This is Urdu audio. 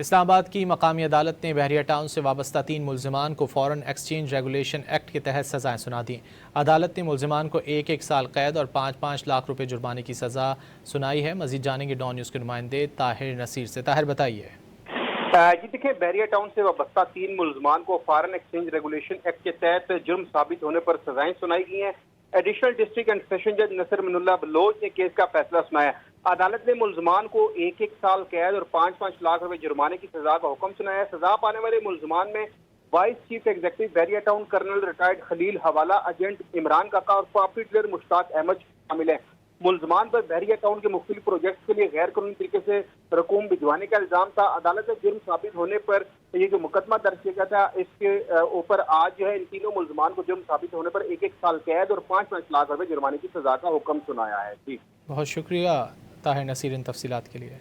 اسلام آباد کی مقامی عدالت نے بحریہ ٹاؤن سے وابستہ 3 ملزمان کو فارن ایکسچینج ریگولیشن ایکٹ کے تحت سزائیں سنا دیں۔ عدالت نے ملزمان کو 1 سال قید اور 5 لاکھ روپے جرمانے کی سزا سنائی ہے۔ مزید جانیں گے ڈان نیوز کے نمائندے طاہر نصیر سے۔ طاہر بتائیے۔ جی دیکھیں، بحریہ ٹاؤن سے وابستہ 3 ملزمان کو فارن ایکسچینج ریگولیشن ایکٹ کے تحت جرم ثابت ہونے پر سزائیں سنائی گئی ہیں۔ ایڈیشنل ڈسٹرکٹ اینڈ سیشن جج نصر من اللہ بلوچ نے کیس کا فیصلہ سنایا۔ عدالت نے ملزمان کو 1 سال قید اور 5 لاکھ روپے جرمانے کی سزا کا حکم سنایا۔ سزا پانے والے ملزمان میں وائس چیف ایگزیکٹو بحریہ ٹاؤن کرنل ریٹائرڈ خلیل حوالہ ایجنٹ عمران کاکا اور پاپی ڈیلر مشتاق احمد شامل ہیں۔ ملزمان پر بحریہ ٹاؤن کے مختلف پروجیکٹس کے لیے غیر قانونی طریقے سے رقوم بھجوانے کا الزام تھا۔ عدالت نے جرم ثابت ہونے پر یہ جو مقدمہ درج کیا تھا، اس کے اوپر آج جو ہے ان تینوں ملزمان کو جرم ثابت ہونے پر 1 سال قید اور 5 لاکھ روپے جرمانے کی سزا کا حکم سنایا ہے۔ جی بہت شکریہ طاہر نصیر ان تفصیلات کے لیے۔